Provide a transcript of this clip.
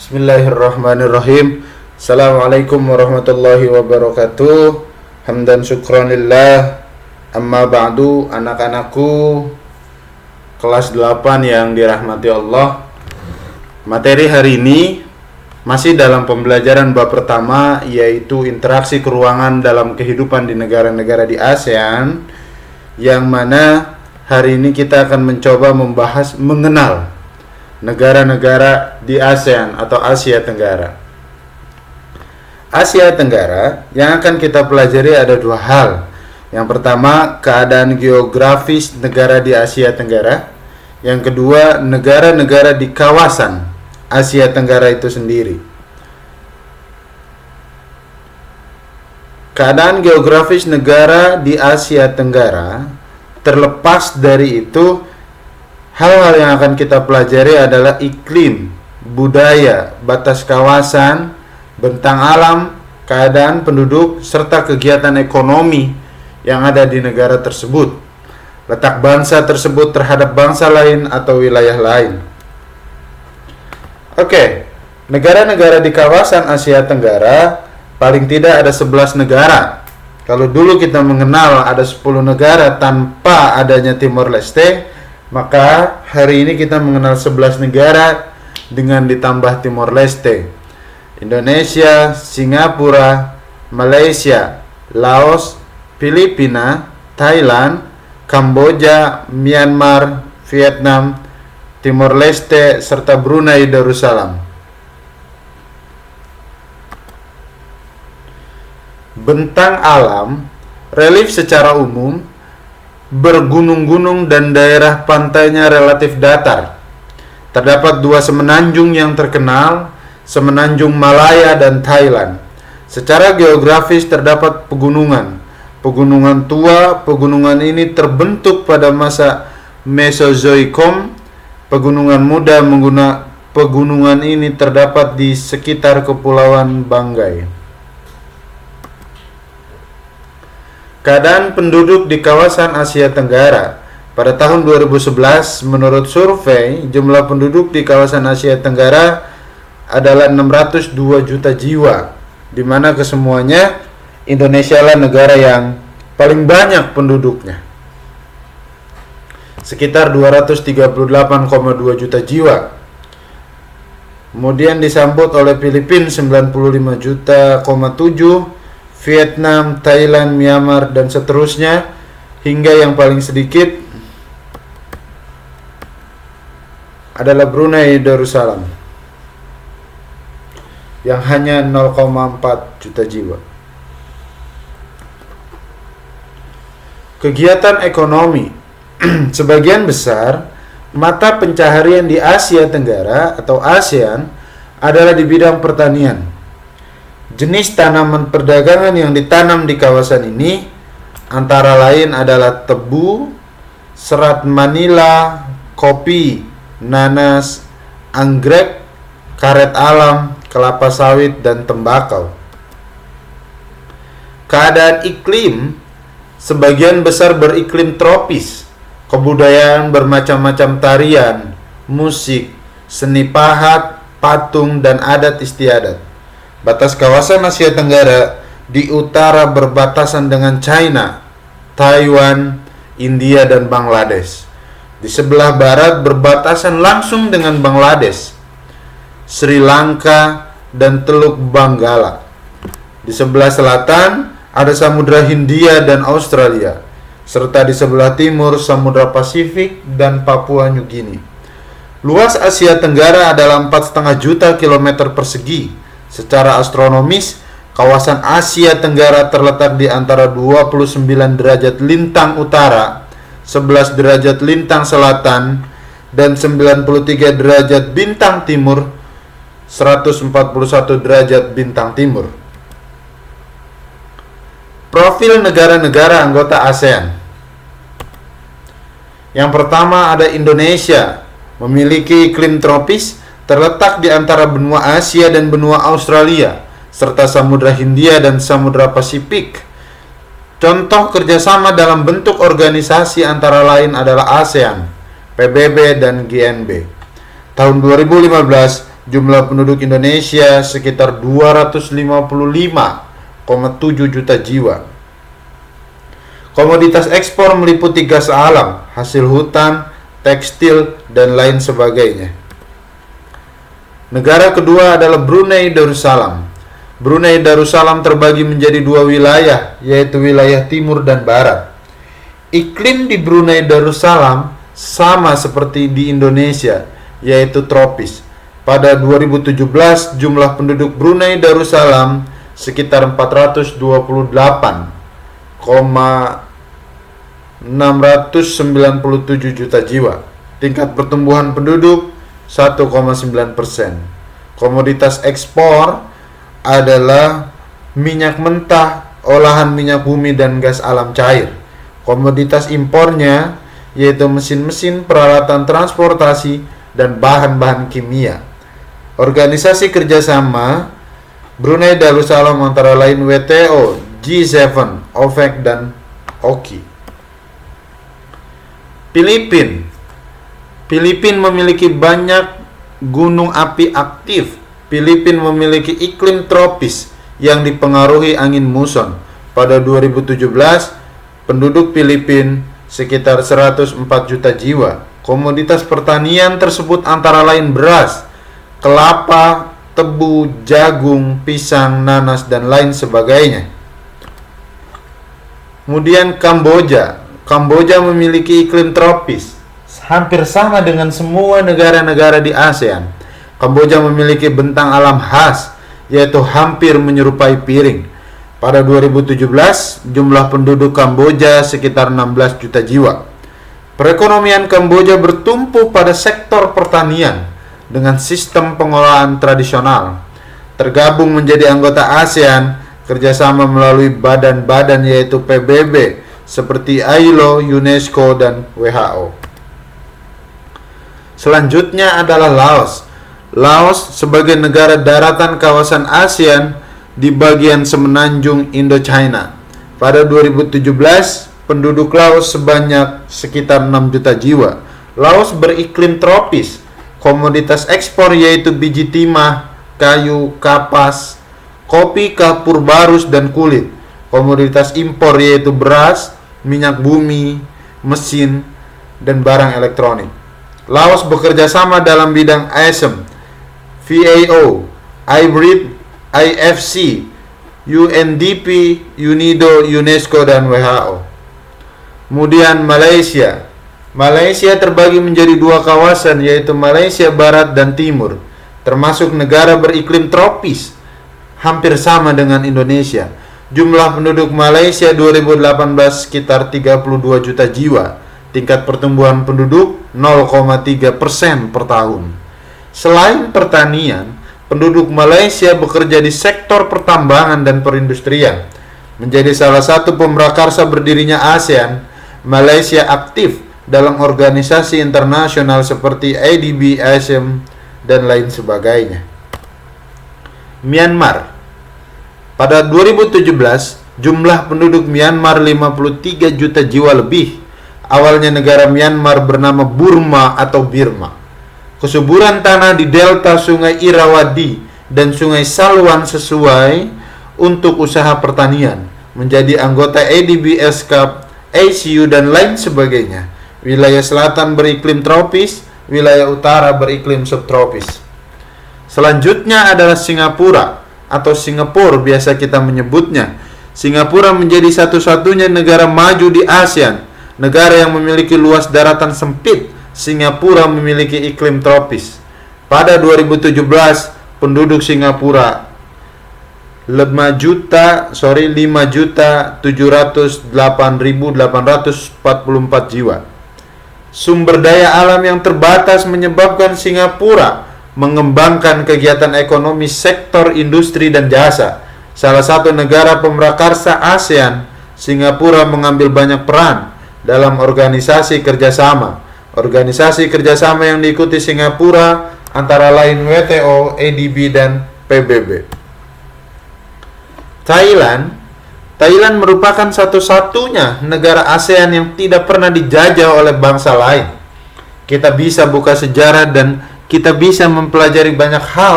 Bismillahirrahmanirrahim. Assalamualaikum warahmatullahi wabarakatuh. Hamdan syukranillah. Amma ba'du, anak-anakku kelas 8 yang dirahmati Allah. Materi hari ini masih dalam pembelajaran bab pertama, yaitu interaksi keruangan dalam kehidupan di negara-negara di ASEAN, yang mana hari ini kita akan mencoba membahas mengenal negara-negara di ASEAN atau Asia Tenggara. Asia Tenggara yang akan kita pelajari ada dua hal. Yang pertama, keadaan geografis negara di Asia Tenggara. Yang kedua, negara-negara di kawasan Asia Tenggara itu sendiri. Keadaan geografis negara di Asia Tenggara, terlepas dari itu, hal-hal yang akan kita pelajari adalah iklim, budaya, batas kawasan, bentang alam, keadaan penduduk, serta kegiatan ekonomi yang ada di negara tersebut, letak bangsa tersebut terhadap bangsa lain atau wilayah lain. Oke, negara-negara di kawasan Asia Tenggara, paling tidak ada 11 negara. Kalau dulu kita mengenal ada 10 negara tanpa adanya Timor Leste, maka hari ini kita mengenal 11 negara dengan ditambah Timor Leste. Indonesia, Singapura, Malaysia, Laos, Filipina, Thailand, Kamboja, Myanmar, Vietnam, Timor Leste, serta Brunei Darussalam. Bentang alam, relief secara umum, bergunung-gunung dan daerah pantainya relatif datar. Terdapat dua semenanjung yang terkenal, Semenanjung Malaya dan Thailand. Secara geografis terdapat pegunungan. Pegunungan tua, pegunungan ini terbentuk pada masa Mesozoikum. Pegunungan muda pegunungan ini terdapat di sekitar Kepulauan Banggai. Keadaan penduduk di kawasan Asia Tenggara. Pada tahun 2011, menurut survei, jumlah penduduk di kawasan Asia Tenggara adalah 602 juta jiwa, di mana kesemuanya Indonesia lah negara yang paling banyak penduduknya, sekitar 238,2 juta jiwa. Kemudian disambut oleh Filipina 95 juta, 7, Vietnam, Thailand, Myanmar, dan seterusnya, hingga yang paling sedikit adalah Brunei Darussalam yang hanya 0,4 juta jiwa. Kegiatan ekonomi. Sebagian besar mata pencaharian di Asia Tenggara atau ASEAN adalah di bidang pertanian. Jenis tanaman perdagangan yang ditanam di kawasan ini antara lain adalah tebu, serat Manila, kopi, nanas, anggrek, karet alam, kelapa sawit, dan tembakau. Keadaan iklim, sebagian besar beriklim tropis. Kebudayaan bermacam-macam tarian, musik, seni pahat, patung, dan adat istiadat. Batas kawasan Asia Tenggara di utara berbatasan dengan China, Taiwan, India, dan Bangladesh. Di sebelah barat berbatasan langsung dengan Bangladesh, Sri Lanka, dan Teluk Benggala. Di sebelah selatan ada Samudra Hindia dan Australia, serta di sebelah timur Samudra Pasifik dan Papua New Guinea. Luas Asia Tenggara adalah 4,5 juta kilometer persegi. Secara astronomis, kawasan Asia Tenggara terletak di antara 29 derajat lintang utara, 11 derajat lintang selatan, dan 93 derajat bintang timur, 141 derajat bintang timur. Profil negara-negara anggota ASEAN. Yang pertama ada Indonesia, memiliki iklim tropis, terletak di antara benua Asia dan benua Australia, serta Samudra Hindia dan Samudra Pasifik. Contoh kerjasama dalam bentuk organisasi antara lain adalah ASEAN, PBB, dan GNB. Tahun 2015, Jumlah penduduk Indonesia sekitar 255,7 juta jiwa. Komoditas ekspor meliputi gas alam, hasil hutan, tekstil, dan lain sebagainya. Negara kedua adalah Brunei Darussalam. Brunei Darussalam terbagi menjadi dua wilayah, yaitu wilayah timur dan barat. Iklim di Brunei Darussalam sama seperti di Indonesia, yaitu tropis. Pada 2017, jumlah penduduk Brunei Darussalam sekitar 428,697 juta jiwa. Tingkat pertumbuhan penduduk 1,9%. Komoditas ekspor adalah minyak mentah, olahan minyak bumi, dan gas alam cair. Komoditas impornya yaitu mesin-mesin, peralatan transportasi, dan bahan-bahan kimia. Organisasi kerjasama Brunei Darussalam antara lain WTO, G7, OPEC, dan OKI. Filipina memiliki banyak gunung api aktif. Filipina memiliki iklim tropis yang dipengaruhi angin muson. Pada 2017, penduduk Filipina sekitar 104 juta jiwa. Komoditas pertanian tersebut antara lain beras, kelapa, tebu, jagung, pisang, nanas, dan lain sebagainya. Kemudian Kamboja memiliki iklim tropis, hampir sama dengan semua negara-negara di ASEAN. Kamboja memiliki bentang alam khas, yaitu hampir menyerupai piring. Pada 2017, jumlah penduduk Kamboja sekitar 16 juta jiwa. Perekonomian Kamboja bertumpu pada sektor pertanian dengan sistem pengolahan tradisional. Tergabung menjadi anggota ASEAN, kerjasama melalui badan-badan yaitu PBB seperti ILO, UNESCO, dan WHO. Selanjutnya adalah Laos. Laos sebagai negara daratan kawasan ASEAN di bagian semenanjung Indochina. Pada 2017, penduduk Laos sebanyak sekitar 6 juta jiwa. Laos beriklim tropis. Komoditas ekspor yaitu biji timah, kayu, kapas, kopi, kapur barus, dan kulit. Komoditas impor yaitu beras, minyak bumi, mesin, dan barang elektronik. Laos bekerja sama dalam bidang ASEM, FAO, IBRID, IFC, UNDP, UNIDO, UNESCO, dan WHO. Kemudian Malaysia. Malaysia terbagi menjadi dua kawasan, yaitu Malaysia Barat dan Timur, termasuk negara beriklim tropis, hampir sama dengan Indonesia. Jumlah penduduk Malaysia 2018 sekitar 32 juta jiwa. Tingkat pertumbuhan penduduk 0,3% per tahun. Selain pertanian, penduduk Malaysia bekerja di sektor pertambangan dan perindustrian. Menjadi salah satu pemrakarsa berdirinya ASEAN, Malaysia aktif dalam organisasi internasional seperti ADB, ASEM, dan lain sebagainya. Myanmar. Pada 2017, jumlah penduduk Myanmar 53 juta jiwa lebih. Awalnya negara Myanmar bernama Burma atau Birma. Kesuburan tanah di delta Sungai Irrawaddy dan Sungai Salwan sesuai untuk usaha pertanian. Menjadi anggota ADB, ESCAP, ACU, dan lain sebagainya. Wilayah selatan beriklim tropis, wilayah utara beriklim subtropis. Selanjutnya adalah Singapura atau Singapura biasa kita menyebutnya. Singapura menjadi satu-satunya negara maju di ASEAN, negara yang memiliki luas daratan sempit. Singapura memiliki iklim tropis. Pada 2017, penduduk Singapura 5.708.844 jiwa. Sumber daya alam yang terbatas menyebabkan Singapura mengembangkan kegiatan ekonomi sektor industri dan jasa. Salah satu negara pemrakarsa ASEAN, Singapura mengambil banyak peran dalam organisasi kerjasama. Organisasi kerjasama yang diikuti Singapura antara lain WTO, ADB, dan PBB. Thailand merupakan satu-satunya negara ASEAN yang tidak pernah dijajah oleh bangsa lain. Kita bisa buka sejarah dan kita bisa mempelajari banyak hal